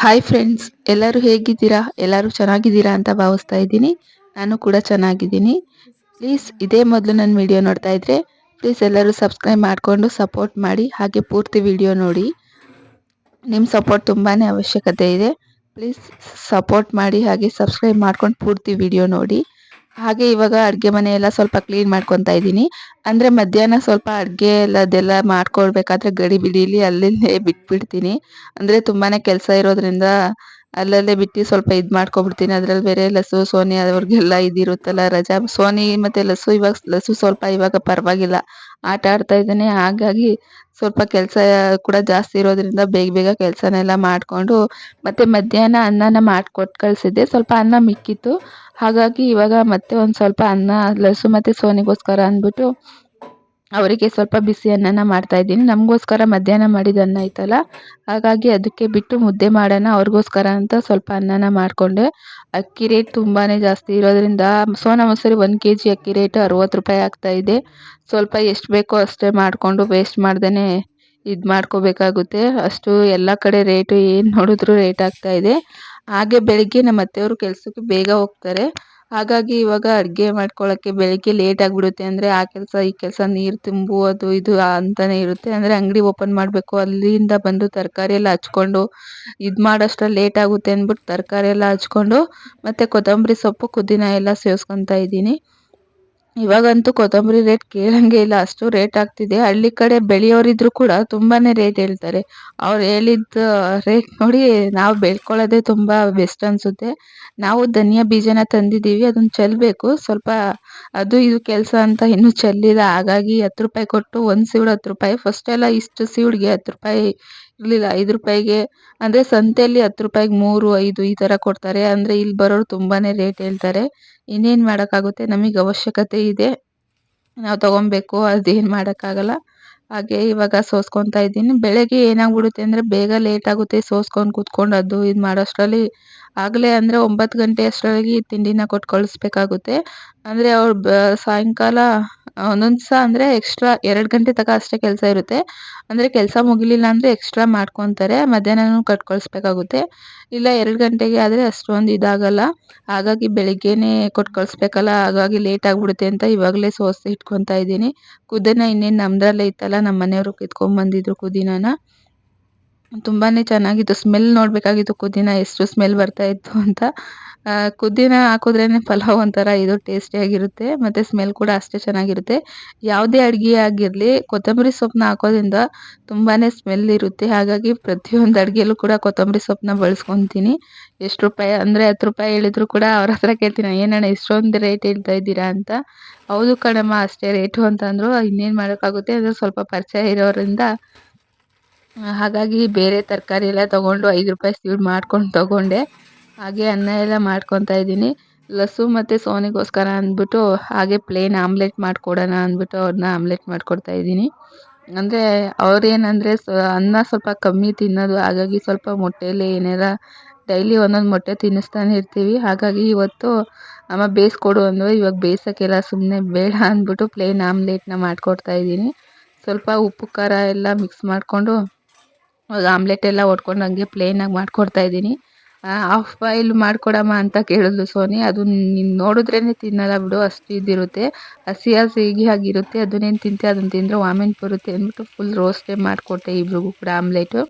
Hi friends, ಎಲ್ಲರೂ ಹೇಗಿದ್ದೀರಾ? ಎಲ್ಲರೂ ಚೆನ್ನಾಗಿದ್ದೀರಾ ಅಂತ ಭಾವಿಸ್ತಾ ಇದ್ದೀನಿ. ನಾನು ಕೂಡ ಚೆನ್ನಾಗಿದ್ದೀನಿ. ಪ್ಲೀಸ್ ಇದೇ ಮೊದಲು ನನ್ನ ವಿಡಿಯೋ ನೋಡ್ತಾ ಇದ್ರೆ ಪ್ಲೀಸ್ ಎಲ್ಲರೂ ಸಬ್ಸ್ಕ್ರೈಬ್ ಮಾಡಿಕೊಂಡು ಸಪೋರ್ಟ್ ಮಾಡಿ, ಹಾಗೆ ಪೂರ್ತಿ ವಿಡಿಯೋ ನೋಡಿ. ನಿಮ್ಮ ಸಪೋರ್ಟ್ ತುಂಬಾನೇ ಅವಶ್ಯಕತೆ ಇದೆ. ಪ್ಲೀಸ್ ಸಪೋರ್ಟ್ ಮಾಡಿ, ಹಾಗೆ ಸಬ್ಸ್ಕ್ರೈಬ್ ಮಾಡ್ಕೊಂಡು ಪೂರ್ತಿ ವಿಡಿಯೋ ನೋಡಿ. ಹಾಗೆ ಇವಾಗ ಅಡುಗೆ ಮನೆ ಎಲ್ಲ ಸ್ವಲ್ಪ ಕ್ಲೀನ್ ಮಾಡ್ಕೊತಾ ಇದ್ದೀನಿ. ಅಂದರೆ ಮಧ್ಯಾಹ್ನ ಸ್ವಲ್ಪ ಅಡುಗೆ ಅದೆಲ್ಲ ಮಾಡ್ಕೊಳ್ಬೇಕಾದ್ರೆ ಗಡಿ ಬಿಡಿಲಿ ಅಲ್ಲಲ್ಲೇ ಬಿಟ್ಬಿಡ್ತೀನಿ. ಅಂದರೆ ತುಂಬಾನೇ ಕೆಲಸ ಇರೋದ್ರಿಂದ ಅಲ್ಲಲ್ಲೇ ಬಿಟ್ಟು ಸ್ವಲ್ಪ ಇದು ಮಾಡ್ಕೊಬಿಡ್ತೀನಿ. ಅದ್ರಲ್ಲಿ ಬೇರೆ ಲಸು ಸೋನಿ ಅವ್ರಿಗೆಲ್ಲ ಇದಿರುತ್ತಲ್ಲ ರಜಾ. ಸೋನಿ ಮತ್ತು ಲಸು ಲಸು ಸ್ವಲ್ಪ ಇವಾಗ ಪರವಾಗಿಲ್ಲ, ಆಟ ಆಡ್ತಾ ಇದ್ದಾನೆ. ಹಾಗಾಗಿ ಸ್ವಲ್ಪ ಕೆಲಸ ಕೂಡ ಜಾಸ್ತಿ ಇರೋದ್ರಿಂದ ಬೇಗ ಬೇಗ ಕೆಲಸನೆಲ್ಲ ಮಾಡಿಕೊಂಡು ಮತ್ತೆ ಮಧ್ಯಾಹ್ನ ಅನ್ನನ ಮಾಡಿಕೊಟ್ಟು ಕಳಿಸಿದ್ದೆ. ಸ್ವಲ್ಪ ಅನ್ನ ಮಿಕ್ಕಿತ್ತು. ಹಾಗಾಗಿ ಇವಾಗ ಮತ್ತೆ ಒಂದು ಸ್ವಲ್ಪ ಅನ್ನ ಲಸು ಮತ್ತು ಸೋನಿಗೋಸ್ಕರ ಅಂದ್ಬಿಟ್ಟು ಅವರಿಗೆ ಸ್ವಲ್ಪ ಬಿಸಿ ಅನ್ನನ ಮಾಡ್ತಾ ಇದ್ದೀನಿ. ನಮಗೋಸ್ಕರ ಮಧ್ಯಾಹ್ನ ಮಾಡಿದ ಅನ್ನ ಐತಲ್ಲ, ಹಾಗಾಗಿ ಅದಕ್ಕೆ ಬಿಟ್ಟು ಮುದ್ದೆ ಮಾಡೋಣ ಅವ್ರಿಗೋಸ್ಕರ ಅಂತ ಸ್ವಲ್ಪ ಅನ್ನನ ಮಾಡಿಕೊಂಡೆ. ಅಕ್ಕಿ ರೇಟ್ ತುಂಬಾ ಜಾಸ್ತಿ ಇರೋದ್ರಿಂದ ಸೋನಾ ಮಸೂರಿ 1 kg ಅಕ್ಕಿ ರೇಟ್ 60 ರೂಪಾಯಿ ಆಗ್ತಾ ಇದೆ. ಸ್ವಲ್ಪ ಎಷ್ಟು ಬೇಕೋ ಅಷ್ಟೇ ಮಾಡಿಕೊಂಡು ವೇಸ್ಟ್ ಮಾಡ್ದೇ ಇದು ಮಾಡ್ಕೋಬೇಕಾಗುತ್ತೆ. ಅಷ್ಟು ಎಲ್ಲ ಕಡೆ ರೇಟು ಏನು ನೋಡಿದ್ರು ರೇಟ್ ಆಗ್ತಾ ಇದೆ. ಹಾಗೆ ಬೆಳಿಗ್ಗೆ ನಮ್ಮ ಅತ್ತೆಯವರು ಕೆಲಸಕ್ಕೆ ಬೇಗ ಹೋಗ್ತಾರೆ. ಹಾಗಾಗಿ ಇವಾಗ ಅಡುಗೆ ಮಾಡ್ಕೊಳ್ಳೋಕ್ಕೆ ಬೆಳಿಗ್ಗೆ ಲೇಟ್ ಆಗಿಬಿಡುತ್ತೆ. ಅಂದರೆ ಆ ಕೆಲಸ ಈ ಕೆಲಸ, ನೀರು ತುಂಬುವುದು ಇದು ಅಂತಲೇ ಇರುತ್ತೆ. ಅಂದರೆ ಅಂಗಡಿ ಓಪನ್ ಮಾಡಬೇಕು, ಅಲ್ಲಿಂದ ಬಂದು ತರಕಾರಿ ಎಲ್ಲ ಹಚ್ಕೊಂಡು ಇದು ಮಾಡೋಷ್ಟ್ರಲ್ಲಿ ಲೇಟ್ ಆಗುತ್ತೆ ಅಂದ್ಬಿಟ್ಟು ತರಕಾರಿ ಎಲ್ಲ ಹಚ್ಕೊಂಡು ಮತ್ತು ಕೊತ್ತಂಬರಿ ಸೊಪ್ಪು ಪುದೀನ ಎಲ್ಲ ಸೇರಿಸ್ಕೊತಾ ಇದ್ದೀನಿ. ಇವಾಗಂತೂ ಕೊತ್ತಂಬರಿ ರೇಟ್ ಕೇಳಂಗೆ ಇಲ್ಲ, ಅಷ್ಟು ರೇಟ್ ಆಗ್ತಿದೆ. ಹಳ್ಳಿ ಕಡೆ ಬೆಳೆಯೋರಿದ್ರು ಕೂಡ ತುಂಬಾ ರೇಟ್ ಹೇಳ್ತಾರೆ. ಅವ್ರು ಹೇಳಿದ ರೇಟ್ ನೋಡಿ ನಾವು ಬೆಳ್ಕೊಳ್ಳೋದೇ ತುಂಬ ಬೆಸ್ಟ್ ಅನಿಸುತ್ತೆ. ನಾವು ಧನಿಯಾ ಬೀಜನ ತಂದಿದ್ದೀವಿ, ಅದನ್ನು ಚೆಲ್ಲಬೇಕು. ಸ್ವಲ್ಪ ಅದು ಇದು ಕೆಲಸ ಅಂತ ಇನ್ನೂ ಚೆಲ್ಲಿಲ್ಲ. ಹಾಗಾಗಿ 10 ರೂಪಾಯಿ ಕೊಟ್ಟು ಒಂದು ಸೀಡು 10 ರೂಪಾಯಿ. ಫಸ್ಟೆಲ್ಲ ಇಷ್ಟು ಸೀಡ್ಗೆ 10 ರೂಪಾಯಿ ಇರಲಿಲ್ಲ, 5 ರೂಪಾಯಿಗೆ. ಅಂದರೆ ಸಂತೆಯಲ್ಲಿ 10 ರೂಪಾಯಿಗೆ 3, 5 ಈ ಥರ ಕೊಡ್ತಾರೆ. ಅಂದರೆ ಇಲ್ಲಿ ಬರೋರು ತುಂಬಾ ರೇಟ್ ಹೇಳ್ತಾರೆ. ಇನ್ನೇನು ಮಾಡೋಕ್ಕಾಗುತ್ತೆ, ನಮಗೆ ಅವಶ್ಯಕತೆ ಇದೆ, ನಾವು ತೊಗೊಬೇಕು, ಅದೇನು ಮಾಡೋಕ್ಕಾಗಲ್ಲ. ಹಾಗೆ ಇವಾಗ ಸೋಸ್ಕೊತಾ ಇದ್ದೀನಿ. ಬೆಳಗ್ಗೆ ಏನಾಗ್ಬಿಡುತ್ತೆ ಅಂದರೆ ಬೇಗ ಲೇಟ್ ಆಗುತ್ತೆ ಸೋಸ್ಕೊಂಡು ಕೂತ್ಕೊಂಡು ಅದು ಇದು ಮಾಡೋಷ್ಟರಲ್ಲಿ. ಆಗಲೇ ಅಂದರೆ 9 ಗಂಟೆ ಅಷ್ಟರೊಳಗೆ ತಿಂಡಿನ ಕೊಟ್ಟು ಕಳಿಸ್ಬೇಕಾಗುತ್ತೆ. ಅಂದರೆ ಅವ್ರು ಸಾಯಂಕಾಲ ಒಂದೊಂದು ದಿವಸ ಅಂದರೆ ಎಕ್ಸ್ಟ್ರಾ 2 ಗಂಟೆ ತನಕ ಅಷ್ಟೇ ಕೆಲಸ ಇರುತ್ತೆ. ಅಂದರೆ ಕೆಲಸ ಮುಗಿಲಿಲ್ಲ ಅಂದರೆ ಎಕ್ಸ್ಟ್ರಾ ಮಾಡ್ಕೊತಾರೆ, ಮಧ್ಯಾಹ್ನನೂ ಕೊಟ್ಟು ಕಳಿಸ್ಬೇಕಾಗುತ್ತೆ. ಇಲ್ಲ 2 ಗಂಟೆಗೆ ಆದರೆ ಅಷ್ಟೊಂದು ಇದಾಗಲ್ಲ. ಹಾಗಾಗಿ ಬೆಳಿಗ್ಗೆನೇ ಕೊಟ್ಟು ಕಳಿಸ್ಬೇಕಲ್ಲ, ಹಾಗಾಗಿ ಲೇಟ್ ಆಗಿಬಿಡುತ್ತೆ ಅಂತ ಇವಾಗಲೇ ಸೋಸಿ ಇಟ್ಕೊತಾ ಇದ್ದೀನಿ. ಪುದೀನ ಇನ್ನೇನು ನಮ್ಮದ್ರಲ್ಲೇ ಇತ್ತಲ್ಲ, ನಮ್ಮ ಮನೆಯವರು ಕಿತ್ಕೊಂಡ್ಬಂದಿದ್ರು ಪುದೀನಾನ. ತುಂಬಾ ಚೆನ್ನಾಗಿತ್ತು, ಸ್ಮೆಲ್ ನೋಡಬೇಕಾಗಿತ್ತು ಪುದೀನ ಎಷ್ಟು ಸ್ಮೆಲ್ ಬರ್ತಾ ಇತ್ತು ಅಂತ. ಪುದೀನ ಹಾಕಿದ್ರೇ ಪಲಾವ್ ಒಂಥರ ಇದು ಟೇಸ್ಟಿಯಾಗಿರುತ್ತೆ, ಮತ್ತು ಸ್ಮೆಲ್ ಕೂಡ ಅಷ್ಟೇ ಚೆನ್ನಾಗಿರುತ್ತೆ. ಯಾವುದೇ ಅಡುಗೆ ಆಗಿರಲಿ ಕೊತ್ತಂಬರಿ ಸೊಪ್ಪನ್ನ ಹಾಕೋದ್ರಿಂದ ತುಂಬಾ ಸ್ಮೆಲ್ ಇರುತ್ತೆ. ಹಾಗಾಗಿ ಪ್ರತಿಯೊಂದು ಅಡುಗೆಯಲ್ಲೂ ಕೂಡ ಕೊತ್ತಂಬರಿ ಸೊಪ್ಪನ್ನ ಬಳಸ್ಕೊತೀನಿ. ಎಷ್ಟು ರೂಪಾಯಿ ಅಂದರೆ 10 ರೂಪಾಯಿ ಹೇಳಿದ್ರು ಕೂಡ ಅವ್ರ ಹತ್ರ ಕೇಳ್ತೀನಿ, ಏನಣ್ಣ ಇಷ್ಟೊಂದು ರೇಟ್ ಹೇಳ್ತಾ ಇದ್ದೀರಾ ಅಂತ. ಹೌದು ಕಣಮ್ಮ ಅಷ್ಟೇ ರೇಟು ಅಂತಂದರು. ಇನ್ನೇನು ಮಾಡೋಕ್ಕಾಗುತ್ತೆ, ಅದು ಸ್ವಲ್ಪ ಪರಿಚಯ ಇರೋರಿಂದ. ಹಾಗಾಗಿ ಬೇರೆ ತರಕಾರಿ ಎಲ್ಲ ತೊಗೊಂಡು 5 ರೂಪಾಯಿ ಸೀಡ್ ಮಾಡ್ಕೊಂಡು ತೊಗೊಂಡೆ. ಹಾಗೆ ಅನ್ನ ಎಲ್ಲ ಮಾಡ್ಕೊತಾ ಇದ್ದೀನಿ. ಲಸು ಮತ್ತು ಸೋನಿಗೋಸ್ಕರ ಅಂದ್ಬಿಟ್ಟು ಹಾಗೆ ಪ್ಲೇನ್ ಆಮ್ಲೆಟ್ ಮಾಡಿಕೊಡೋಣ ಅಂದ್ಬಿಟ್ಟು ಅವ್ರನ್ನ ಆಮ್ಲೆಟ್ ಮಾಡಿಕೊಡ್ತಾ ಇದ್ದೀನಿ. ಅಂದರೆ ಅವ್ರೇನಂದರೆ ಅನ್ನ ಸ್ವಲ್ಪ ಕಮ್ಮಿ ತಿನ್ನೋದು. ಹಾಗಾಗಿ ಸ್ವಲ್ಪ ಮೊಟ್ಟೆಯಲ್ಲಿ ಏನಾರ ಡೈಲಿ ಒಂದೊಂದು ಮೊಟ್ಟೆ ತಿನ್ನಿಸ್ತಾನೆ ಇರ್ತೀವಿ. ಹಾಗಾಗಿ ಇವತ್ತು ಅಮ್ಮ ಬೇಯಿಸ್ಕೊಡು ಅಂದರು. ಇವಾಗ ಬೇಯಿಸೋಕ್ಕೆಲ್ಲ ಸುಮ್ಮನೆ ಬೇಡ ಅಂದ್ಬಿಟ್ಟು ಪ್ಲೇನ್ ಆಮ್ಲೆಟ್ನ ಮಾಡಿಕೊಡ್ತಾ ಇದ್ದೀನಿ. ಸ್ವಲ್ಪ ಉಪ್ಪು ಖಾರ ಎಲ್ಲ ಮಿಕ್ಸ್ ಮಾಡಿಕೊಂಡು ಆಮ್ಲೆಟ್ ಎಲ್ಲ ಒಡ್ಕೊಂಡು ಹಂಗೆ ಪ್ಲೇನಾಗಿ ಮಾಡಿಕೊಡ್ತಾ ಇದ್ದೀನಿ. ಹಾಫ್ ಬಾಯ್ಲ್ ಮಾಡಿಕೊಡಮ್ಮ ಅಂತ ಕೇಳಿದ್ಲು ಸೋನಿ. ಅದು ನೀನು ನೋಡಿದ್ರೇ ತಿನ್ನಲ್ಲ ಬಿಡು, ಅಷ್ಟು ಇದಿರುತ್ತೆ, ಹಸಿ ಹಸಿಯಾಗಿರುತ್ತೆ, ಅದನ್ನೇನು ತಿಂತೆ, ಅದನ್ನು ತಿಂದರೆ ವಾಮಿಟ್ ಬರುತ್ತೆ ಅಂದ್ಬಿಟ್ಟು ಫುಲ್ ರೋಸ್ಟೇ ಮಾಡಿಕೊಟ್ಟೆ ಇಬ್ರಿಗೂ ಕೂಡ ಆಮ್ಲೆಟು.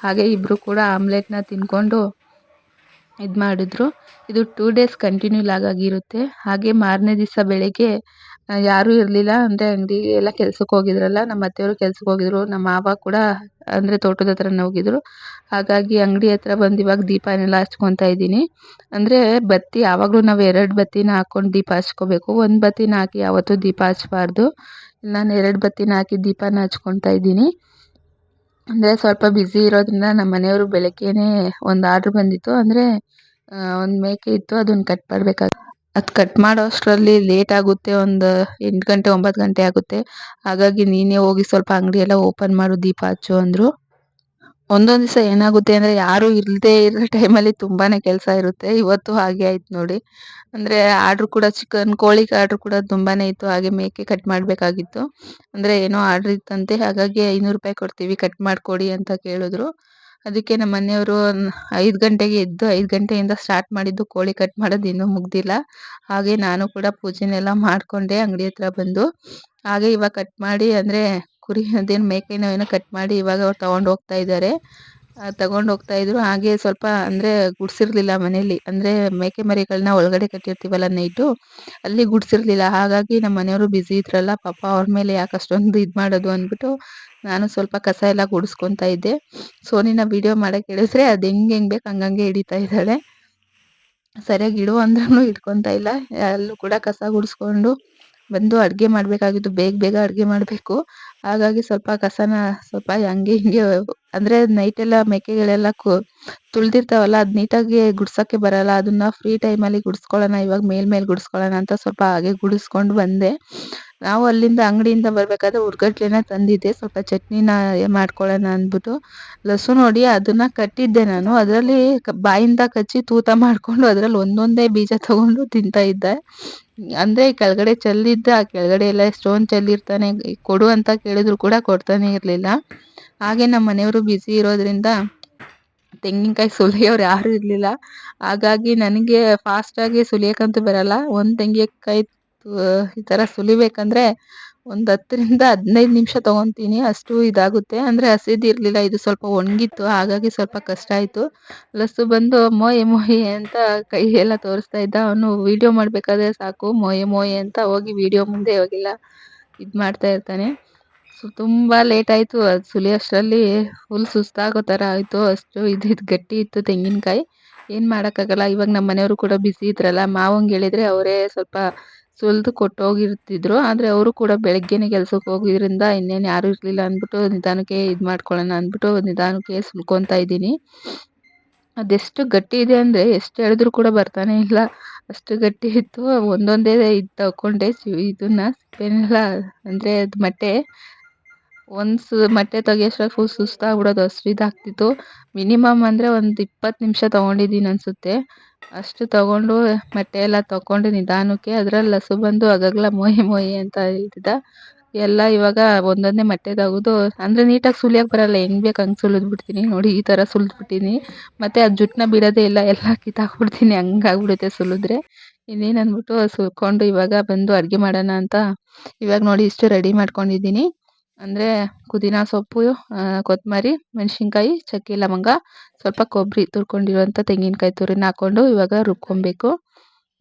ಹಾಗೆ ಇಬ್ಬರು ಕೂಡ ಆಮ್ಲೆಟ್ನ ತಿಂದ್ಕೊಂಡು ಇದು ಮಾಡಿದ್ರು. ಇದು 2 ಡೇಸ್ ಕಂಟಿನ್ಯೂ ಆಗಾಗಿರುತ್ತೆ. ಹಾಗೆ ಮಾರನೇ ದಿವಸ ಬೆಳಗ್ಗೆ ಯಾರೂ ಇರಲಿಲ್ಲ, ಅಂದರೆ ಅಂಗಡಿಗೆ ಎಲ್ಲ ಕೆಲ್ಸಕ್ಕೆ ಹೋಗಿದ್ರಲ್ಲ, ನಮ್ಮ ಅತ್ತೆಯವರು ಕೆಲ್ಸಕ್ಕೆ ಹೋಗಿದ್ರು, ನಮ್ಮ ಮಾವ ಕೂಡ ಅಂದರೆ ತೋಟದ ಹತ್ರನೇ ಹೋಗಿದ್ರು. ಹಾಗಾಗಿ ಅಂಗಡಿ ಹತ್ರ ಬಂದು ಇವಾಗ ದೀಪನೆಲ್ಲ ಹಚ್ಕೊತಾ ಇದ್ದೀನಿ. ಅಂದರೆ ಬತ್ತಿ ಯಾವಾಗಲೂ ನಾವು 2 ಬತ್ತಿನ ಹಾಕ್ಕೊಂಡು ದೀಪ ಹಚ್ಕೋಬೇಕು, 1 ಬತ್ತಿನ ಹಾಕಿ ಯಾವತ್ತೂ ದೀಪ ಹಚ್ಬಾರ್ದು. ನಾನು 2 ಬತ್ತಿನ ಹಾಕಿ ದೀಪನ ಹಚ್ಕೊತಾ ಇದ್ದೀನಿ. ಅಂದರೆ ಸ್ವಲ್ಪ ಬ್ಯುಸಿ ಇರೋದ್ರಿಂದ ನಮ್ಮ ಮನೆಯವರು ಬೆಳಗ್ಗೆನೇ ಒಂದು ಆರ್ಡ್ರ್ ಬಂದಿತ್ತು. ಅಂದರೆ ಒಂದು ಮೇಕೆ ಇತ್ತು, ಅದನ್ನು ಕಟ್ ಮಾಡಬೇಕಾಗಿತ್ತು. ಅದು ಕಟ್ ಮಾಡೋ ಅಷ್ಟರಲ್ಲಿ ಲೇಟ್ ಆಗುತ್ತೆ, ಒಂದು 8 ಗಂಟೆ 9 ಗಂಟೆ ಆಗುತ್ತೆ. ಹಾಗಾಗಿ ನೀನೇ ಹೋಗಿ ಸ್ವಲ್ಪ ಅಂಗಡಿ ಎಲ್ಲ ಓಪನ್ ಮಾಡು, ದೀಪ ಹಚ್ಚು ಅಂದರು. ಒಂದೊಂದು ದಿವಸ ಏನಾಗುತ್ತೆ ಅಂದರೆ ಯಾರೂ ಇಲ್ಲದೇ ಇರೋ ಟೈಮಲ್ಲಿ ತುಂಬಾ ಕೆಲಸ ಇರುತ್ತೆ. ಇವತ್ತು ಹಾಗೆ ಆಯ್ತು ನೋಡಿ. ಅಂದರೆ ಆರ್ಡ್ರ್ ಕೂಡ ಚಿಕನ್ ಕೋಳಿಗೆ ಆರ್ಡ್ರ್ ಕೂಡ ತುಂಬಾ ಇತ್ತು. ಹಾಗೆ ಮೇಕೆ ಕಟ್ ಮಾಡಬೇಕಾಗಿತ್ತು. ಅಂದರೆ ಏನೋ ಆರ್ಡ್ರ್ ಇತ್ತಂತೆ, ಹಾಗಾಗಿ 500 ರೂಪಾಯಿ ಕೊಡ್ತೀವಿ ಕಟ್ ಮಾಡಿಕೊಡಿ ಅಂತ ಕೇಳಿದ್ರು. ಅದಕ್ಕೆ ನಮ್ಮ ಮನೆಯವರು 5 ಗಂಟೆಗೆ ಎದ್ದು 5 ಗಂಟೆಯಿಂದ ಸ್ಟಾರ್ಟ್ ಮಾಡಿದ್ದು ಕೋಳಿ ಕಟ್ ಮಾಡೋದು ಇನ್ನೂ ಮುಗ್ದಿಲ್ಲ. ಹಾಗೆ ನಾನು ಕೂಡ ಪೂಜೆನೆಲ್ಲ ಮಾಡ್ಕೊಂಡೆ ಅಂಗಡಿ ಹತ್ರ ಬಂದು. ಹಾಗೆ ಇವಾಗ ಕಟ್ ಮಾಡಿ ಅಂದರೆ ಕುರಿ ಅದೇನು ಮೇಕೆನೋ ಏನೋ ಕಟ್ ಮಾಡಿ ಇವಾಗ ಅವ್ರು ತಗೊಂಡು ಹೋಗ್ತಾ ಇದ್ದಾರೆ. ತಗೊಂಡು ಹೋಗ್ತಾ ಇದ್ರು. ಹಾಗೆ ಸ್ವಲ್ಪ ಅಂದರೆ ಗುಡ್ಸಿರ್ಲಿಲ್ಲ ಮನೇಲಿ. ಅಂದರೆ ಮೇಕೆ ಮರಿಗಳನ್ನ ಒಳಗಡೆ ಕಟ್ಟಿರ್ತೀವಲ್ಲ ನೈಟು, ಅಲ್ಲಿ ಗುಡ್ಸಿರ್ಲಿಲ್ಲ. ಹಾಗಾಗಿ ನಮ್ಮ ಮನೆಯವರು ಬ್ಯುಸಿ ಇದ್ರಲ್ಲ, ಪಾಪ ಅವ್ರ ಮೇಲೆ ಯಾಕೆ ಅಷ್ಟೊಂದು ಇದು ಮಾಡೋದು ಅಂದ್ಬಿಟ್ಟು ನಾನು ಸ್ವಲ್ಪ ಕಸ ಎಲ್ಲ ಗುಡಿಸ್ಕೊತಾ ಇದ್ದೆ. ಸೋನಿನ ವಿಡಿಯೋ ಮಾಡಕ್ಕೆ ಹೇಳಿದ್ರೆ ಅದು ಹೆಂಗೆ ಬೇಕು ಹಂಗಂಗೆ ಹಿಡಿತಾ ಇದ್ದಾಳೆ. ಸರಿಯಾಗಿ ಇಡು ಅಂದ್ರೂ ಇಟ್ಕೊತಾ ಇಲ್ಲ. ಅಲ್ಲೂ ಕೂಡ ಕಸ ಗುಡಿಸ್ಕೊಂಡು ಬಂದು ಅಡುಗೆ ಮಾಡಬೇಕಾಗಿತ್ತು. ಬೇಗ ಬೇಗ ಅಡುಗೆ ಮಾಡಬೇಕು. ಹಾಗಾಗಿ ಸ್ವಲ್ಪ ಕಸನ ಸ್ವಲ್ಪ ಹಂಗೆ ಹಿಂಗೆ ಅಂದರೆ ನೈಟೆಲ್ಲ ಮೇಕೆಗಳೆಲ್ಲ ತುಳಿದಿರ್ತಾವಲ್ಲ, ಅದು ನೀಟಾಗಿ ಗುಡ್ಸೋಕ್ಕೆ ಬರಲ್ಲ. ಅದನ್ನು ಫ್ರೀ ಟೈಮಲ್ಲಿ ಗುಡಿಸ್ಕೊಳ್ಳೋಣ, ಇವಾಗ ಮೇಲ್ಮೇಲೆ ಗುಡಿಸ್ಕೊಳ್ಳೋಣ ಅಂತ ಸ್ವಲ್ಪ ಹಾಗೆ ಗುಡಿಸ್ಕೊಂಡು ಬಂದೆ. ನಾವು ಅಲ್ಲಿಂದ ಅಂಗಡಿಯಿಂದ ಬರಬೇಕಾದ್ರೆ ಹುರ್ಗಡ್ಲೆನ ತಂದಿದ್ದೆ, ಸ್ವಲ್ಪ ಚಟ್ನಿನ ಮಾಡ್ಕೊಳ್ಳೋಣ ಅಂದ್ಬಿಟ್ಟು. ಲಸು ನೋಡಿ ಅದನ್ನು ಕಟ್ಟಿದ್ದೆ ನಾನು, ಅದರಲ್ಲಿ ಬಾಯಿಂದ ಕಚ್ಚಿ ತೂತ ಮಾಡಿಕೊಂಡು ಅದರಲ್ಲಿ ಒಂದೊಂದೇ ಬೀಜ ತೊಗೊಂಡು ತಿಂತಾ ಇದ್ದೆ. ಅಂದರೆ ಕೆಳಗಡೆ ಚೆಲ್ಲಿದ್ದ, ಆ ಕೆಳಗಡೆ ಎಲ್ಲ ಎಷ್ಟೊಂದು ಚೆಲ್ಲಿರ್ತಾನೆ. ಕೊಡು ಅಂತ ಕೇಳಿದ್ರು ಕೂಡ ಕೊಡ್ತಾನೆ ಇರಲಿಲ್ಲ. ಹಾಗೆ ನಮ್ಮ ಮನೆಯವರು ಬ್ಯುಸಿ ಇರೋದ್ರಿಂದ ತೆಂಗಿನಕಾಯಿ ಸುಲಿಯೋರು ಯಾರೂ ಇರಲಿಲ್ಲ. ಹಾಗಾಗಿ ನನಗೆ ಫಾಸ್ಟಾಗಿ ಸುಲಿಯೋಕ್ಕಂತೂ ಬರಲ್ಲ. ಒಂದು ತೆಂಗಿನಕಾಯಿ ಈ ಥರ ಸುಲಿಬೇಕಂದ್ರೆ ಒಂದು 10ರಿಂದ 15 ನಿಮಿಷ ತೊಗೊತೀನಿ, ಅಷ್ಟು ಇದಾಗುತ್ತೆ. ಅಂದರೆ ಹಸಿದಿರಲಿಲ್ಲ, ಇದು ಸ್ವಲ್ಪ ಒಣಗಿತ್ತು. ಹಾಗಾಗಿ ಸ್ವಲ್ಪ ಕಷ್ಟ ಆಯಿತು. ಲಸ್ಸು ಬಂದು ಮೋಯೆ ಮೋಯೆ ಅಂತ ಕೈ ಎಲ್ಲ ತೋರಿಸ್ತಾ ಇದ್ದ. ಅವನು ವೀಡಿಯೋ ಮಾಡಬೇಕಾದ್ರೆ ಸಾಕು ಮೋಯೆ ಮೋಯೆ ಅಂತ ಹೋಗಿ ವೀಡಿಯೋ ಮುಂದೆ ಹೋಗಿಲ್ಲ ಇದು ಮಾಡ್ತಾ ಇರ್ತಾನೆ. ತುಂಬ ಲೇಟ್ ಆಯಿತು. ಅದು ಸುಲಿಯೋಷ್ಟರಲ್ಲಿ ಫುಲ್ ಸುಸ್ತಾಗೋ ಥರ ಆಯಿತು. ಅಷ್ಟು ಇದು ಗಟ್ಟಿ ಇತ್ತು ತೆಂಗಿನಕಾಯಿ. ಏನು ಮಾಡೋಕ್ಕಾಗಲ್ಲ. ಇವಾಗ ನಮ್ಮ ಮನೆಯವರು ಕೂಡ ಬಿಸಿ ಇದ್ರಲ್ಲ, ಮಾವಂಗೆ ಹೇಳಿದರೆ ಅವರೇ ಸ್ವಲ್ಪ ಸುಲಿದು ಕೊಟ್ಟೋಗಿರ್ತಿದ್ರು. ಆದರೆ ಅವರು ಕೂಡ ಬೆಳಗ್ಗೆನೇ ಕೆಲ್ಸಕ್ಕೆ ಹೋಗಿದ್ರಿಂದ ಇನ್ನೇನು ಯಾರೂ ಇರಲಿಲ್ಲ ಅಂದ್ಬಿಟ್ಟು ನಿಧಾನಕ್ಕೆ ಇದು ಮಾಡ್ಕೊಳ್ಳೋಣ ಅಂದ್ಬಿಟ್ಟು ನಿಧಾನಕ್ಕೆ ಸುಲ್ಕೊತಾ ಇದ್ದೀನಿ. ಅದೆಷ್ಟು ಗಟ್ಟಿ ಇದೆ ಅಂದರೆ ಎಷ್ಟು ಎಳೆದ್ರೂ ಕೂಡ ಬರ್ತಾನೆ ಇಲ್ಲ, ಅಷ್ಟು ಗಟ್ಟಿ ಇತ್ತು. ಒಂದೊಂದೇ ಇದು ತಗೊಂಡೆ ಇದನ್ನು ಸಿಪ್ಪೆನೆಲ್ಲ, ಅಂದರೆ ಅದು ಮೊಟ್ಟೆ ಮೊಟ್ಟೆ ತೆಗಿಯೋಷ್ಟ್ರಲ್ಲಿ ಫುಲ್ ಸುಸ್ತಾಗ್ಬಿಡೋದು, ಅಷ್ಟು ಇದಾಗ್ತಿತ್ತು. ಮಿನಿಮಮ್ ಅಂದರೆ ಒಂದು 20 ನಿಮಿಷ ತೊಗೊಂಡಿದ್ದೀನಿ ಅನಿಸುತ್ತೆ. ಅಷ್ಟು ತೊಗೊಂಡು ಮೊಟ್ಟೆ ಎಲ್ಲ ತಗೊಂಡು ನಿಧಾನಕ್ಕೆ ಅದರಲ್ಲಿ ಲಸು ಬಂದು ಆಗಾಗಲ ಮೋಯೆ ಮೋಯೆ ಅಂತ ಹೇಳ್ತಿದ್ದ. ಎಲ್ಲ ಇವಾಗ ಒಂದೊಂದೇ ಮೊಟ್ಟೆ ತೆಗೆದು, ಅಂದರೆ ನೀಟಾಗಿ ಸುಲಿಯೋಕೆ ಬರಲ್ಲ, ಹೆಂಗೆ ಬೇಕು ಹಂಗೆ ಸುಲಿದ್ಬಿಡ್ತೀನಿ ನೋಡಿ, ಈ ಥರ ಸುಲಿದ್ಬಿಟ್ಟಿನಿ. ಮತ್ತು ಅದು ಜುಟ್ಟನ್ನ ಬಿಡೋದೇ ಇಲ್ಲ, ಎಲ್ಲ ಕಿತ್ತಾಕ್ಬಿಡ್ತೀನಿ, ಹಂಗಾಗ್ಬಿಡುತ್ತೆ ಸುಲಿದ್ರೆ. ಇನ್ನೇನು ಅಂದ್ಬಿಟ್ಟು ಸುಲ್ಕೊಂಡು ಇವಾಗ ಬಂದು ಅಡುಗೆ ಮಾಡೋಣ ಅಂತ ಇವಾಗ ನೋಡಿ ಇಷ್ಟು ರೆಡಿ ಮಾಡ್ಕೊಂಡಿದ್ದೀನಿ. ಅಂದರೆ ಪುದೀನ ಸೊಪ್ಪು, ಕೊತ್ತಂಬರಿ, ಮೆಣಸಿನ್ಕಾಯಿ, ಚಕ್ಕೆ ಲವಂಗ, ಸ್ವಲ್ಪ ಕೊಬ್ಬರಿ, ತುರ್ಕೊಂಡಿರುವಂಥ ತೆಂಗಿನಕಾಯಿ ತುರಿನ ಹಾಕ್ಕೊಂಡು ಇವಾಗ ರುಬ್ಕೊಬೇಕು.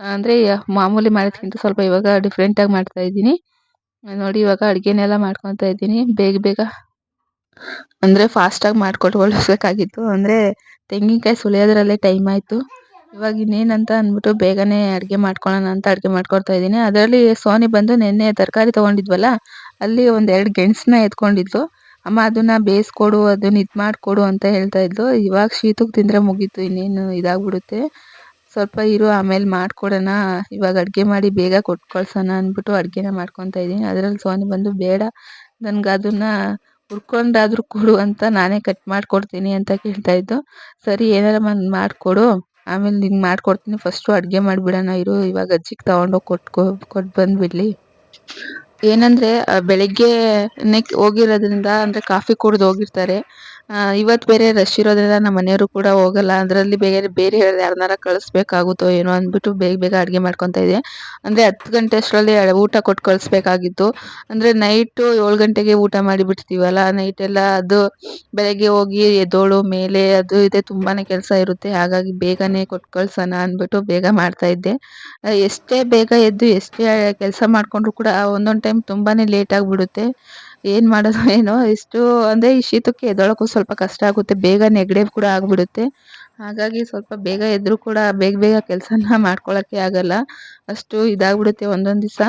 ಅಂದರೆ ಮಾಮೂಲಿ ಮಾಡೋದಕ್ಕಿಂತ ಸ್ವಲ್ಪ ಇವಾಗ ಡಿಫ್ರೆಂಟಾಗಿ ಮಾಡ್ತಾಯಿದ್ದೀನಿ. ನೋಡಿ ಇವಾಗ ಅಡುಗೆನೆಲ್ಲ ಮಾಡ್ಕೊತಾ ಇದ್ದೀನಿ ಬೇಗ ಬೇಗ. ಅಂದರೆ ಫಾಸ್ಟಾಗಿ ಮಾಡಿಕೊಟ್ಕೊಳ್ಬೇಕಾಗಿತ್ತು. ಅಂದರೆ ತೆಂಗಿನಕಾಯಿ ಸುಲಿಯೋದ್ರಲ್ಲೇ ಟೈಮ್ ಆಯಿತು. ಇವಾಗ ಇನ್ನೇನಂತ ಅಂದ್ಬಿಟ್ಟು ಬೇಗನೆ ಅಡುಗೆ ಮಾಡ್ಕೊಳ್ಳೋಣ ಅಂತ ಅಡುಗೆ ಮಾಡ್ಕೊಳ್ತಾ ಇದ್ದೀನಿ. ಅದರಲ್ಲಿ ಸೋನಿ ಬಂದು ನೆನ್ನೆ ತರಕಾರಿ ತೊಗೊಂಡಿದ್ವಲ್ಲ, ಅಲ್ಲಿ ಒಂದು 2 ಗೆಣಸನ್ನ ಎತ್ಕೊಂಡಿದ್ಲು. ಅಮ್ಮ ಅದನ್ನು ಬೇಯಿಸ್ಕೊಡು, ಅದನ್ನು ಇದು ಮಾಡಿಕೊಡು ಅಂತ ಹೇಳ್ತಾ ಇದ್ಲು. ಇವಾಗ ಶೀತಕ್ಕೆ ತಿಂದರೆ ಮುಗೀತು, ಇನ್ನೇನು ಇದಾಗ್ಬಿಡುತ್ತೆ. ಸ್ವಲ್ಪ ಇರು ಆಮೇಲೆ ಮಾಡಿಕೊಡೋಣ, ಇವಾಗ ಅಡುಗೆ ಮಾಡಿ ಬೇಗ ಕೊಟ್ಟು ಕಳ್ಸೋಣ ಅಂದ್ಬಿಟ್ಟು ಅಡುಗೆನ ಮಾಡ್ಕೊತಾ ಇದ್ದೀನಿ. ಅದರಲ್ಲಿ ಸೋನಿ ಬಂದು ಬೇಡ ನನಗೆ ಅದನ್ನು ಹುರ್ಕೊಂಡಾದರೂ ಕೊಡು ಅಂತ, ನಾನೇ ಕಟ್ ಮಾಡಿಕೊಡ್ತೀನಿ ಅಂತ ಕೇಳ್ತಾ ಇದ್ದು. ಸರಿ ಏನಾರ ಮಾಡಿಕೊಡು, ಆಮೇಲೆ ನಿಂಗೆ ಮಾಡಿಕೊಡ್ತೀನಿ, ಫಸ್ಟು ಅಡುಗೆ ಮಾಡಿಬಿಡೋಣ ಇರು, ಇವಾಗ ಅಜ್ಜಿಗೆ ತೊಗೊಂಡೋಗಿ ಕೊಟ್ಟು ಬಂದುಬಿಡ್ಲಿ. ಏನಂದರೆ ಬೆಳಗ್ಗೆನೇ ಹೋಗಿರೋದ್ರಿಂದ, ಅಂದರೆ ಕಾಫಿ ಕುಡ್ದು ಹೋಗಿರ್ತಾರೆ. ಇವತ್ತು ಬೇರೆ ರಶ್ ಇರೋದ್ರಿಂದ ನಮ್ಮ ಮನೆಯವರು ಕೂಡ ಹೋಗಲ್ಲ. ಅದರಲ್ಲಿ ಬೇರೆ ಯಾರನ್ನಾರ ಕಳಿಸ್ಬೇಕಾಗುತ್ತೋ ಏನೋ ಅಂದ್ಬಿಟ್ಟು ಬೇಗ ಬೇಗ ಅಡುಗೆ ಮಾಡ್ಕೊತಾ ಇದ್ದೆ. ಅಂದರೆ 10 ಗಂಟೆ ಅಷ್ಟರಲ್ಲಿ ಊಟ ಕೊಟ್ಟು ಕಳಿಸ್ಬೇಕಾಗಿತ್ತು. ಅಂದರೆ ನೈಟು 7 ಗಂಟೆಗೆ ಊಟ ಮಾಡಿಬಿಡ್ತೀವಲ್ಲ, ನೈಟೆಲ್ಲ ಅದು ಬೆಳಗ್ಗೆ ಹೋಗಿ ಎದ್ದೋಳು ಮೇಲೆ ಅದು ಇದೆ ತುಂಬಾ ಕೆಲಸ ಇರುತ್ತೆ. ಹಾಗಾಗಿ ಬೇಗನೆ ಕೊಟ್ಟು ಕಳ್ಸೋಣ ಅಂದ್ಬಿಟ್ಟು ಬೇಗ ಮಾಡ್ತಾಯಿದ್ದೆ. ಎಷ್ಟೇ ಬೇಗ ಎದ್ದು ಎಷ್ಟೇ ಕೆಲಸ ಮಾಡಿಕೊಂಡ್ರು ಕೂಡ ಒಂದೊಂದು ಟೈಮ್ ತುಂಬಾ ಲೇಟ್ ಆಗಿಬಿಡುತ್ತೆ. ಏನು ಮಾಡೋದು ಏನೋ, ಇಷ್ಟು ಅಂದರೆ ಈ ಶೀತಕ್ಕೆ ಎದ್ದೇಳೋಕ್ಕೂ ಸ್ವಲ್ಪ ಕಷ್ಟ ಆಗುತ್ತೆ, ಬೇಗ ನೆಗಡಿ ಕೂಡ ಆಗಿಬಿಡುತ್ತೆ. ಹಾಗಾಗಿ ಸ್ವಲ್ಪ ಬೇಗ ಎದ್ದರೂ ಕೂಡ ಬೇಗ ಬೇಗ ಕೆಲಸನ ಮಾಡ್ಕೊಳ್ಳೋಕ್ಕೆ ಆಗಲ್ಲ, ಅಷ್ಟು ಇದಾಗ್ಬಿಡುತ್ತೆ ಒಂದೊಂದು ದಿವಸ.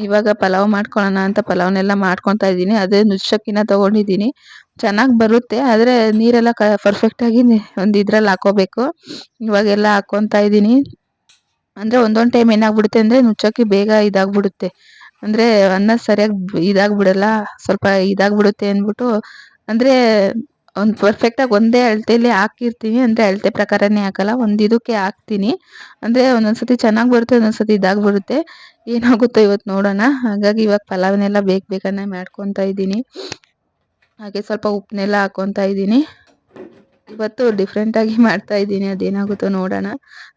ಇವಾಗ ಪಲಾವ್ ಮಾಡ್ಕೊಳ್ಳೋಣ ಅಂತ ಪಲಾವ್ನೆಲ್ಲ ಮಾಡ್ಕೊತಾ ಇದ್ದೀನಿ. ಅದೇ ನುಚ್ಚಕ್ಕಿನ ತೊಗೊಂಡಿದ್ದೀನಿ, ಚೆನ್ನಾಗಿ ಬರುತ್ತೆ. ಆದರೆ ನೀರೆಲ್ಲ ಪರ್ಫೆಕ್ಟಾಗಿ ಒಂದು ಇದ್ರಲ್ಲಿ ಹಾಕ್ಕೋಬೇಕು. ಇವಾಗೆಲ್ಲ ಹಾಕ್ಕೊತಾ ಇದ್ದೀನಿ. ಅಂದರೆ ಒಂದೊಂದು ಟೈಮ್ ಏನಾಗ್ಬಿಡುತ್ತೆ ಅಂದರೆ ನುಚ್ಚಕ್ಕಿ ಬೇಗ ಇದಾಗ್ಬಿಡುತ್ತೆ, ಅಂದರೆ ಅನ್ನ ಸರಿಯಾಗಿ ಇದಾಗ್ಬಿಡಲ್ಲ, ಸ್ವಲ್ಪ ಇದಾಗ್ಬಿಡುತ್ತೆ ಅಂದ್ಬಿಟ್ಟು, ಅಂದರೆ ಒಂದು ಪರ್ಫೆಕ್ಟಾಗಿ ಒಂದೇ ಅಳತೆಯಲ್ಲಿ ಹಾಕಿರ್ತೀನಿ. ಅಂದರೆ ಅಳತೆ ಪ್ರಕಾರನೇ ಹಾಕಲ್ಲ, ಒಂದು ಇದಕ್ಕೆ ಹಾಕ್ತೀನಿ. ಅಂದರೆ ಒಂದೊಂದು ಸತಿ ಚೆನ್ನಾಗಿ ಬರುತ್ತೆ, ಒಂದೊಂದು ಸತಿ ಇದಾಗ್ಬಿಡುತ್ತೆ. ಏನಾಗುತ್ತೋ ಇವತ್ತು ನೋಡೋಣ. ಹಾಗಾಗಿ ಇವಾಗ ಪಲಾವ್ನೆಲ್ಲ ಬೇಗ ಬೇಗನೆ ಮಾಡ್ಕೊತಾ ಇದ್ದೀನಿ. ಹಾಗೆ ಸ್ವಲ್ಪ ಉಪ್ಪನ್ನೆಲ್ಲ ಹಾಕ್ಕೊತಾ ಇದ್ದೀನಿ. ಇವತ್ತು ಡಿಫ್ರೆಂಟಾಗಿ ಮಾಡ್ತಾ ಇದ್ದೀನಿ, ಅದೇನಾಗುತ್ತೋ ನೋಡೋಣ.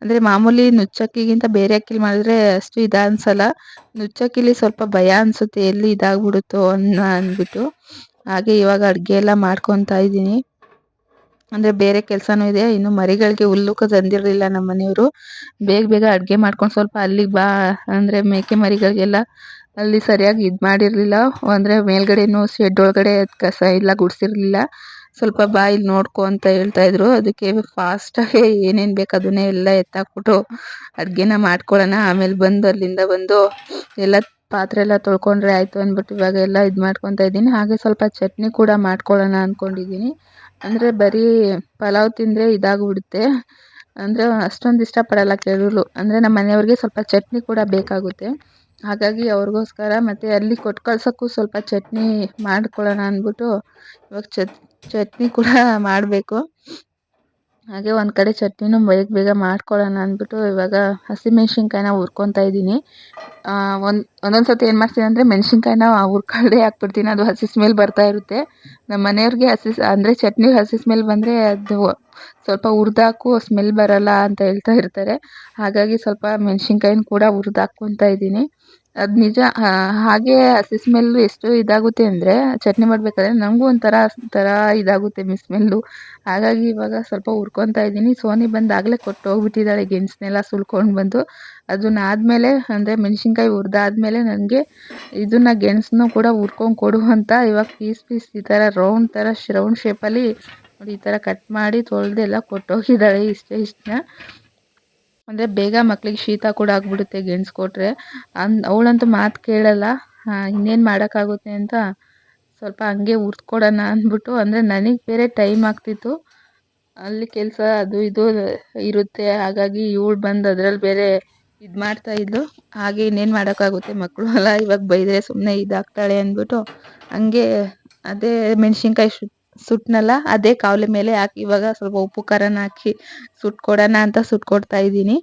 ಅಂದರೆ ಮಾಮೂಲಿ ನುಚ್ಚಕ್ಕಿಗಿಂತ ಬೇರೆ ಅಕ್ಕಿಲಿ ಮಾಡಿದ್ರೆ ಅಷ್ಟು ಅನ್ಸಲ್ಲ. ನುಚ್ಚಕ್ಕಿಲಿ ಸ್ವಲ್ಪ ಭಯ ಅನಿಸುತ್ತೆ, ಎಲ್ಲಿ ಇದಾಗ್ಬಿಡುತ್ತೋ ಅಂದ್ಬಿಟ್ಟು. ಹಾಗೆ ಇವಾಗ ಅಡುಗೆ ಎಲ್ಲ ಮಾಡ್ಕೊತಾ ಇದ್ದೀನಿ. ಅಂದರೆ ಬೇರೆ ಕೆಲಸನೂ ಇದೆ. ಇನ್ನು ಮರಿಗಳಿಗೆ ಹುಲ್ಲು ತಂದಿರಲಿಲ್ಲ ನಮ್ಮ ಮನೆಯವರು. ಬೇಗ ಬೇಗ ಅಡುಗೆ ಮಾಡ್ಕೊಂಡು ಸ್ವಲ್ಪ ಅಲ್ಲಿಗೆ ಬಾ ಅಂದರೆ ಮೇಕೆ ಮರಿಗಳಿಗೆಲ್ಲ ಅಲ್ಲಿ ಸರಿಯಾಗಿ ಇದು ಮಾಡಿರಲಿಲ್ಲ. ಅಂದರೆ ಮೇಲ್ಗಡೆನೂ ಶೆಡ್ ಒಳಗಡೆ ಕಸ ಎಲ್ಲ ಗುಡಿಸಿರಲಿಲ್ಲ. ಸ್ವಲ್ಪ ಬಾ ಇಲ್ಲಿ ನೋಡ್ಕೊ ಅಂತ ಹೇಳ್ತಾಯಿದ್ರು. ಅದಕ್ಕೆ ಫಾಸ್ಟಾಗಿ ಏನೇನು ಬೇಕು ಅದನ್ನೇ ಎಲ್ಲ ಎತ್ತಾಕ್ಬಿಟ್ಟು ಅಡುಗೆನ ಮಾಡ್ಕೊಳ್ಳೋಣ. ಆಮೇಲೆ ಬಂದು ಅಲ್ಲಿಂದ ಬಂದು ಎಲ್ಲ ಪಾತ್ರೆ ಎಲ್ಲ ತೊಳ್ಕೊಂಡ್ರೆ ಆಯಿತು ಅಂದ್ಬಿಟ್ಟು ಇವಾಗ ಎಲ್ಲ ಇದು ಮಾಡ್ಕೊತಾ ಇದ್ದೀನಿ. ಹಾಗೆ ಸ್ವಲ್ಪ ಚಟ್ನಿ ಕೂಡ ಮಾಡ್ಕೊಳ್ಳೋಣ ಅಂದ್ಕೊಂಡಿದ್ದೀನಿ. ಅಂದರೆ ಬರೀ ಪಲಾವ್ ತಿಂದರೆ ಇದಾಗ್ಬಿಡುತ್ತೆ. ಅಂದರೆ ಅಷ್ಟೊಂದು ಇಷ್ಟಪಡಲ್ಲ ಕೆಲವರು. ಅಂದರೆ ನಮ್ಮ ಮನೆಯವ್ರಿಗೆ ಸ್ವಲ್ಪ ಚಟ್ನಿ ಕೂಡ ಬೇಕಾಗುತ್ತೆ. ಹಾಗಾಗಿ ಅವ್ರಿಗೋಸ್ಕರ ಮತ್ತು ಅಲ್ಲಿ ಕೊಟ್ಟು ಕಳ್ಸೋಕ್ಕೂ ಸ್ವಲ್ಪ ಚಟ್ನಿ ಮಾಡ್ಕೊಳ್ಳೋಣ ಅಂದ್ಬಿಟ್ಟು ಇವಾಗ ಚಟ್ನಿ ಕೂಡ ಮಾಡಬೇಕು. ಹಾಗೆ ಒಂದು ಕಡೆ ಚಟ್ನಿನೂ ಬೇಗ ಬೇಗ ಮಾಡ್ಕೊಳ್ಳೋಣ ಅಂದ್ಬಿಟ್ಟು ಇವಾಗ ಹಸಿಮೆಣ್ಸಿನ್ಕಾಯಿನ ಹುರ್ಕೊತಾ ಇದ್ದೀನಿ. ಒಂದೊಂದು ಸತಿ ಏನು ಮಾಡ್ತೀನಿ ಅಂದರೆ ಮೆಣಸಿನ್ಕಾಯಿನ ಹುರ್ಕೊಳ್ಳದೆ ಹಾಕ್ಬಿಡ್ತೀನಿ. ಅದು ಹಸಿ ಸ್ಮೆಲ್ ಬರ್ತಾ ಇರುತ್ತೆ. ನಮ್ಮ ಮನೆಯವ್ರಿಗೆ ಅಂದರೆ ಚಟ್ನಿ ಹಸಿ ಸ್ಮೆಲ್ ಬಂದರೆ ಅದು ಸ್ವಲ್ಪ ಹುರಿದಾಕು ಸ್ಮೆಲ್ ಬರಲ್ಲ ಅಂತ ಹೇಳ್ತಾ ಇರ್ತಾರೆ. ಹಾಗಾಗಿ ಸ್ವಲ್ಪ ಮೆಣಸಿನ್ಕಾಯಿನ ಕೂಡ ಹುರಿದಾಕ್ಕೊತಾ ಇದ್ದೀನಿ. ಅದು ನಿಜ. ಹಾಗೆ ಹಸಿ ಸ್ಮೆಲ್ಲು ಎಷ್ಟು ಇದಾಗುತ್ತೆ ಅಂದರೆ ಚಟ್ನಿ ಮಾಡಬೇಕಾದ್ರೆ ನನಗೂ ಒಂಥರ ಇದಾಗುತ್ತೆ ಸ್ಮೆಲ್ಲು. ಹಾಗಾಗಿ ಇವಾಗ ಸ್ವಲ್ಪ ಹುರ್ಕೊತಾ ಇದ್ದೀನಿ. ಸೋನಿ ಬಂದಾಗಲೇ ಕೊಟ್ಟು ಹೋಗ್ಬಿಟ್ಟಿದ್ದಾಳೆ ಗೆಣಸನ್ನೆಲ್ಲ ಸುಲ್ಕೊಂಡು ಬಂದು. ಅದನ್ನಾದಮೇಲೆ ಅಂದರೆ ಮೆಣಸಿನ್ಕಾಯಿ ಹುರಿದಾದ್ಮೇಲೆ ನನಗೆ ಇದನ್ನು ಗೆಣಸನ್ನು ಕೂಡ ಹುರ್ಕೊಂಡು ಕೊಡು ಅಂತ ಇವಾಗ ಪೀಸ್ ಈ ಥರ ರೌಂಡ್ ಶೇಪಲ್ಲಿ ನೋಡಿ ಈ ಥರ ಕಟ್ ಮಾಡಿ ತೊಳೆದೆಲ್ಲ ಕೊಟ್ಟೋಗಿದ್ದಾಳೆ ಇಷ್ಟನ್ನ. ಅಂದರೆ ಬೇಗ ಮಕ್ಳಿಗೆ ಶೀತ ಕೂಡ ಆಗಿಬಿಡುತ್ತೆ ಗೆಣಸು ಕೊಟ್ಟರೆ. ಅವಳಂತೂ ಮಾತು ಕೇಳಲ್ಲ. ಇನ್ನೇನು ಮಾಡೋಕ್ಕಾಗುತ್ತೆ ಅಂತ ಸ್ವಲ್ಪ ಹಂಗೆ ಹುರ್ಕೊಡೋಣ ಅಂದ್ಬಿಟ್ಟು. ಅಂದರೆ ನನಗೆ ಬೇರೆ ಟೈಮ್ ಆಗ್ತಿತ್ತು, ಅಲ್ಲಿ ಕೆಲಸ ಅದು ಇದು ಇರುತ್ತೆ. ಹಾಗಾಗಿ ಇವಳು ಬಂದು ಅದರಲ್ಲಿ ಬೇರೆ ಇದು ಮಾಡ್ತಾಯಿದ್ಲು. ಹಾಗೆ ಇನ್ನೇನು ಮಾಡೋಕ್ಕಾಗುತ್ತೆ, ಮಕ್ಕಳು ಅಲ್ಲ. ಇವಾಗ ಬೈದರೆ ಸುಮ್ಮನೆ ಇದಾಗ್ತಾಳೆ ಅಂದ್ಬಿಟ್ಟು ಹಂಗೆ ಅದೇ ಮೆಣಸಿನ್ಕಾಯಿ ಸುಟ್ಟನಲ್ಲ ಅದೇ ಕಾವಲಿ ಮೇಲೆ ಹಾಕಿ ಇವಾಗ ಸ್ವಲ್ಪ ಉಪ್ಪು ಖಾರನ ಹಾಕಿ ಸುಟ್ಕೊಡೋಣ ಅಂತ ಸುಟ್ಕೊಡ್ತಾ ಇದ್ದೀನಿ.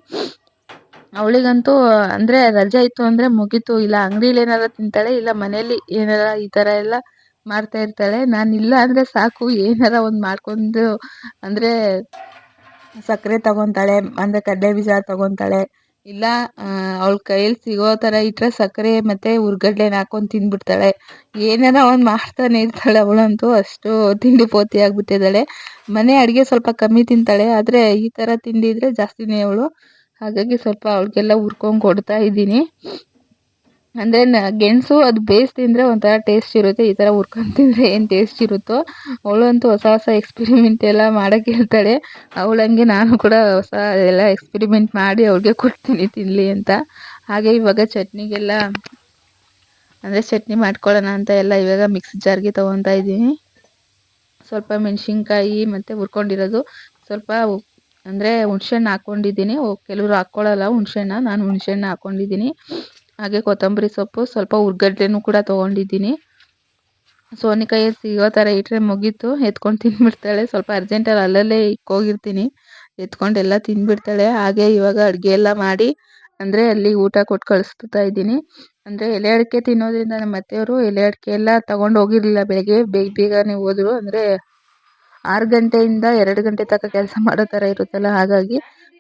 ಅವಳಿಗಂತೂ ಅಂದರೆ ರಜೆ ಇತ್ತು ಅಂದರೆ ಮುಗೀತು. ಇಲ್ಲ ಅಂಗಡಿಲಿ ಏನಾರ ತಿಂತಾಳೆ, ಇಲ್ಲ ಮನೇಲಿ ಏನಾರ ಈ ಥರ ಎಲ್ಲ ಮಾಡ್ತಾ ಇರ್ತಾಳೆ. ನಾನಿಲ್ಲ ಅಂದರೆ ಸಾಕು, ಏನಾರ ಒಂದು ಮಾಡ್ಕೊಂಡು ಅಂದರೆ ಸಕ್ಕರೆ ತಗೊತಾಳೆ, ಅಂದರೆ ಕಡಲೆ ಬೀಜ ತಗೊತಾಳೆ. ಇಲ್ಲ ಅವಳ ಕೈಯಲ್ಲಿ ಸಿಗೋ ಥರ ಇಟ್ಟರೆ ಸಕ್ಕರೆ ಮತ್ತು ಹುರ್ಗಡ್ಲೆನ ಹಾಕೊಂಡು ತಿಂದ್ಬಿಡ್ತಾಳೆ. ಏನಾರ ಒಂದು ಮಾಡ್ತಾನೆ ಇರ್ತಾಳೆ ಅವಳಂತೂ. ಅಷ್ಟು ತಿಂಡಿ ಪೋತಿ ಆಗಿಬಿಟ್ಟಿದ್ದಾಳೆ. ಮನೆ ಅಡುಗೆ ಸ್ವಲ್ಪ ಕಮ್ಮಿ ತಿಂತಾಳೆ, ಆದರೆ ಈ ಥರ ತಿಂಡಿ ಇದ್ದರೆ ಜಾಸ್ತಿನೇ ಅವಳು. ಹಾಗಾಗಿ ಸ್ವಲ್ಪ ಅವಳಿಗೆಲ್ಲ ಹುರ್ಕೊಂಡು ಕೊಡ್ತಾ ಇದ್ದೀನಿ. ಅಂದರೆ ಗೆಣಸು ಅದು ಬೇಯಿಸಿ ತಿಂದರೆ ಒಂಥರ ಟೇಸ್ಟ್ ಇರುತ್ತೆ. ಈ ಥರ ಹುರ್ಕೊಂಡು ತಿಂದರೆ ಏನು ಟೇಸ್ಟ್ ಇರುತ್ತೋ. ಅವಳಂತೂ ಹೊಸ ಎಕ್ಸ್ಪೆರಿಮೆಂಟ್ ಎಲ್ಲ ಮಾಡೋಕ್ಕೆ ಹೇಳ್ತಾಳೆ. ಅವಳಂಗೆ ನಾನು ಕೂಡ ಹೊಸ ಎಲ್ಲ ಎಕ್ಸ್ಪೆರಿಮೆಂಟ್ ಮಾಡಿ ಅವಳಿಗೆ ಕೊಡ್ತೀನಿ ತಿನ್ನಲಿ ಅಂತ. ಹಾಗೆ ಇವಾಗ ಚಟ್ನಿಗೆಲ್ಲ ಅಂದರೆ ಚಟ್ನಿ ಮಾಡ್ಕೊಳ್ಳೋಣ ಅಂತ ಎಲ್ಲ ಇವಾಗ ಮಿಕ್ಸಿ ಜಾರ್ಗೆ ತೊಗೊತಾ ಇದ್ದೀನಿ. ಸ್ವಲ್ಪ ಮೆಣಸಿನ್ಕಾಯಿ ಮತ್ತು ಹುರ್ಕೊಂಡಿರೋದು, ಸ್ವಲ್ಪ ಅಂದರೆ ಹುಣಸೆಹಣ್ಣು ಹಾಕ್ಕೊಂಡಿದ್ದೀನಿ. ಕೆಲವರು ಹಾಕ್ಕೊಳ್ಳಲ್ಲ ಹುಣಸೆಹಣ್ಣ, ನಾನು ಹುಣಸೆಹಣ್ಣು ಹಾಕ್ಕೊಂಡಿದ್ದೀನಿ. ಹಾಗೆ ಕೊತ್ತಂಬರಿ ಸೊಪ್ಪು, ಸ್ವಲ್ಪ ಹುರ್ಗಡ್ಲೆನೂ ಕೂಡ ತೊಗೊಂಡಿದ್ದೀನಿ. ಸೋನಿಕಾಯಿ ಸಿಗೋ ಥರ ಇಟ್ಟರೆ ಮುಗೀತು, ಎತ್ಕೊಂಡು ತಿಂದ್ಬಿಡ್ತಾಳೆ. ಸ್ವಲ್ಪ ಅರ್ಜೆಂಟಲ್ಲಿ ಅಲ್ಲಲ್ಲೇ ಇಕ್ಕೋಗಿರ್ತೀನಿ, ಎತ್ಕೊಂಡೆಲ್ಲ ತಿಂದ್ಬಿಡ್ತಾಳೆ. ಹಾಗೆ ಇವಾಗ ಅಡುಗೆ ಎಲ್ಲ ಮಾಡಿ ಅಂದರೆ ಅಲ್ಲಿ ಊಟ ಕೊಟ್ಟು ಕಳಿಸ್ತಾ ಇದ್ದೀನಿ. ಅಂದರೆ ಎಲೆ ಅಡಿಕೆ ತಿನ್ನೋದ್ರಿಂದ ನಮ್ಮ ಅತ್ತೆಯವರು ಎಲೆ ಅಡಿಕೆ ಎಲ್ಲ ತೊಗೊಂಡು ಹೋಗಿರಲಿಲ್ಲ. ಬೆಳಗ್ಗೆ ಬೇಗನೆ ಹೋದರು. ಅಂದರೆ 6 ಗಂಟೆಯಿಂದ 2 ಗಂಟೆ ತನಕ ಕೆಲಸ ಮಾಡೋ ಥರ ಇರುತ್ತಲ್ಲ, ಹಾಗಾಗಿ.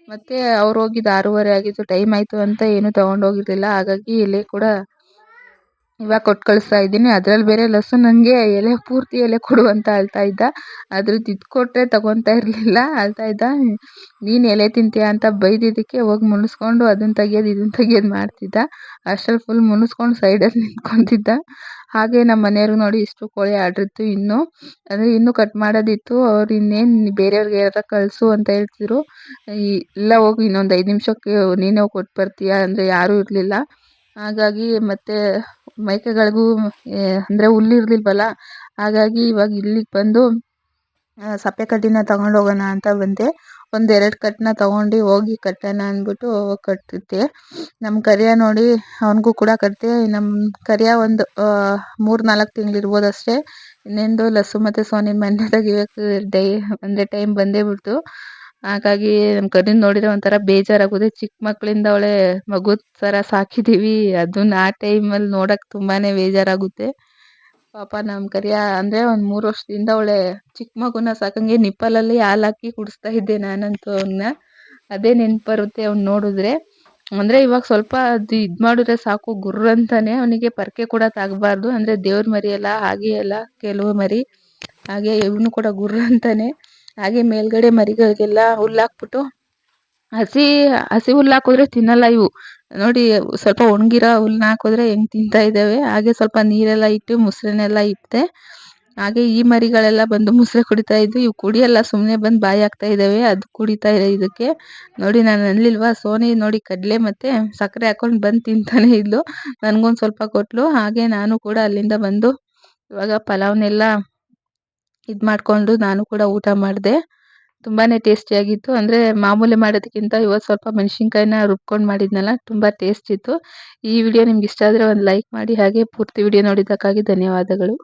ಮತ್ತು ಅವ್ರು ಹೋಗಿದ್ದು 6:30 ಆಗಿತ್ತು, ಟೈಮ್ ಆಯಿತು ಅಂತ ಏನೂ ತೊಗೊಂಡೋಗಿರಲಿಲ್ಲ. ಹಾಗಾಗಿ ಎಲೆ ಕೂಡ ಇವಾಗ ಕೊಟ್ಟು ಕಳಿಸ್ತಾ ಇದ್ದೀನಿ. ಅದರಲ್ಲಿ ಬೇರೆ ಲಸ್ಸು ನನಗೆ ಎಲೆ ಪೂರ್ತಿ ಎಲೆ ಕೊಡು ಅಂತ ಅಳ್ತಾ ಇದ್ದ. ಅದ್ರದ್ದು ಇದು ಕೊಟ್ಟರೆ ತೊಗೊತಾ ಇರಲಿಲ್ಲ, ಅಳ್ತಾ ಇದ್ದ. ನೀನು ಎಲೆ ತಿಂತೀಯ ಅಂತ ಬೈದಿದ್ದಕ್ಕೆ ಹೋಗಿ ಮುನಿಸ್ಕೊಂಡು ಅದನ್ನು ತೆಗಿಯೋದು ಇದನ್ನು ತೆಗಿಯೋದು ಮಾಡ್ತಿದ್ದ. ಅಷ್ಟರಲ್ಲಿ ಫುಲ್ ಮುನಿಸ್ಕೊಂಡು ಸೈಡಲ್ಲಿ ನಿಂತ್ಕೊತಿದ್ದ. ಹಾಗೆ ನಮ್ಮ ಮನೆಯವ್ರಿಗೆ ನೋಡಿ ಇಷ್ಟು ಕೋಳಿ ಆರ್ಡ್ರಿತ್ತು ಇನ್ನೂ ಕಟ್ ಮಾಡೋದಿತ್ತು. ಅವ್ರು ಇನ್ನೇನು ಬೇರೆಯವ್ರಿಗೆ ಯಾರ ಕಳಿಸು ಅಂತ ಹೇಳ್ತಿದ್ರು. ಇಲ್ಲ ಹೋಗಿ ಇನ್ನೊಂದು 5 ನಿಮಿಷಕ್ಕೆ ನೀನೇ ಹೋಗಿ ಕೊಟ್ಟು ಬರ್ತೀಯಾ ಅಂದರೆ ಯಾರೂ ಇರಲಿಲ್ಲ. ಹಾಗಾಗಿ ಮತ್ತು ಮೇಕೆಗಳಿಗೂ ಅಂದರೆ ಹುಲ್ಲಿರ್ಲಿಲ್ವಲ್ಲ, ಹಾಗಾಗಿ ಇವಾಗ ಇಲ್ಲಿಗೆ ಬಂದು ಸಪ್ಪೆ ಕಡ್ಡಿನ ತಗೊಂಡು ಹೋಗೋಣ ಅಂತ ಬಂದೆ. 1-2 ಕಟ್ಟನ್ನ ತೊಗೊಂಡು ಹೋಗಿ ಕಟ್ಟೋಣ ಅಂದ್ಬಿಟ್ಟು ಕಟ್ಟಿದ್ದೆ. ನಮ್ಮ ಕರಿಯ ನೋಡಿ ಅವನಿಗೂ ಕೂಡ ಕಟ್ಟಿದೆ. ನಮ್ಮ ಕರಿಯ ಒಂದು 3-4 ತಿಂಗಳಿರ್ಬೋದು ಅಷ್ಟೇ. ಇನ್ನೇನು ಲಸ್ಸು ಮತ್ತು ಸೋನಿನ ಮನೆ ತೆಗಿಬೇಕು ಅಂದರೆ ಟೈಮ್ ಬಂದೇ ಬಿಡ್ತು. ಹಾಗಾಗಿ ನಮ್ಮ ಕರಿನ ನೋಡಿದರೆ ಒಂಥರ ಬೇಜಾರಾಗುತ್ತೆ. ಚಿಕ್ಕ ಮಕ್ಕಳಿಂದ ಅವಳೆ ಮಗು ಥರ ಸಾಕಿದ್ದೀವಿ, ಅದನ್ನ ಆ ಟೈಮಲ್ಲಿ ನೋಡೋಕ್ಕೆ ತುಂಬಾ ಬೇಜಾರಾಗುತ್ತೆ. ಪಾಪ ನಮ್ ಕರಿಯ ಅಂದ್ರೆ ಒಂದ್ 3 ವರ್ಷದಿಂದ ಅವಳೆ ಚಿಕ್ಕ ಮಗುನ ಸಾಕಂಗೆ ನಿಪ್ಪಲಲ್ಲಿ ಹಾಲಾಕಿ ಕುಡಿಸ್ತಾ ಇದ್ದೆ ನಾನಂತೂ ಅವನ್ನ. ಅದೇ ನೆನ್ಪ್ ಬರುತ್ತೆ ಅವ್ನ್ ನೋಡಿದ್ರೆ. ಅಂದ್ರೆ ಇವಾಗ ಸ್ವಲ್ಪ ಅದು ಇದ್ ಮಾಡಿದ್ರೆ ಸಾಕು ಗುರ್ರ್ ಅಂತಾನೆ. ಅವನಿಗೆ ಪರ್ಕೆ ಕೂಡ ತಾಗಬಾರ್ದು. ಅಂದ್ರೆ ದೇವ್ರ ಮರಿ ಅಲ್ಲ ಹಾಗೆ ಅಲ್ಲ ಕೆಲವು ಮರಿ. ಹಾಗೆ ಇವನು ಕೂಡ ಗುರ್ರ್ ಅಂತಾನೆ. ಹಾಗೆ ಮೇಲ್ಗಡೆ ಮರಿಗಳಿಗೆಲ್ಲ ಹುಲ್ಲಾಕ್ಬಿಟ್ಟು ಹಸಿ ಹುಲ್ಲು ಹಾಕಿದ್ರೆ ತಿನ್ನಲ್ಲ ಇವು. ನೋಡಿ ಸ್ವಲ್ಪ ಒಣಗಿರೋ ಹುಲ್ನ ಹಾಕಿದ್ರೆ ಹೆಂಗ್ ತಿಂತಾ ಇದ್ದಾವೆ. ಹಾಗೆ ಸ್ವಲ್ಪ ನೀರೆಲ್ಲ ಇಟ್ಟು ಮುಸ್ರೆನೆಲ್ಲ ಇಟ್ಟೆ. ಹಾಗೆ ಈ ಮರಿಗಳೆಲ್ಲ ಬಂದು ಮುಸ್ರೆ ಕುಡಿತಾ ಇದ್ವು. ಇವು ಕುಡಿಯಲ್ಲ, ಸುಮ್ನೆ ಬಂದು ಬಾಯಿ ಹಾಕ್ತಾ ಇದ್ದಾವೆ. ಅದು ಕುಡಿತಾ ಇದೆ ಇದಕ್ಕೆ. ನೋಡಿ ನಾನು ಅನ್ಲಿಲ್ವಾ, ಸೋನಿ ನೋಡಿ ಕಡ್ಲೆ ಮತ್ತೆ ಸಕ್ಕರೆ ಹಾಕೊಂಡು ಬಂದು ತಿಂತಾನೆ ಇದ್ಲು. ನನ್ಗೊಂದು ಸ್ವಲ್ಪ ಕೊಟ್ಲು. ಹಾಗೆ ನಾನು ಕೂಡ ಅಲ್ಲಿಂದ ಬಂದು ಇವಾಗ ಪಲಾವ್ನೆಲ್ಲ ಇದ್ ಮಾಡ್ಕೊಂಡು ನಾನು ಕೂಡ ಊಟ ಮಾಡಿದೆ. ತುಂಬಾನೇ ಟೇಸ್ಟಿಯಾಗಿತ್ತು. ಅಂದ್ರೆ ಮಾಮೂಲಿ ಮಾಡೋದಕ್ಕಿಂತ ಇವತ್ತು ಸ್ವಲ್ಪ ಮೆಣಸಿನ್ಕಾಯಿನ ರುಬ್ಕೊಂಡು ಮಾಡಿದ್ನಲ್ಲ, ತುಂಬಾ ಟೇಸ್ಟ್ ಇತ್ತು. ಈ ವಿಡಿಯೋ ನಿಮ್ಗೆ ಇಷ್ಟ ಆದರೆ ಒಂದು ಲೈಕ್ ಮಾಡಿ. ಹಾಗೆ ಪೂರ್ತಿ ವಿಡಿಯೋ ನೋಡಿದ್ದಕ್ಕಾಗಿ ಧನ್ಯವಾದಗಳು.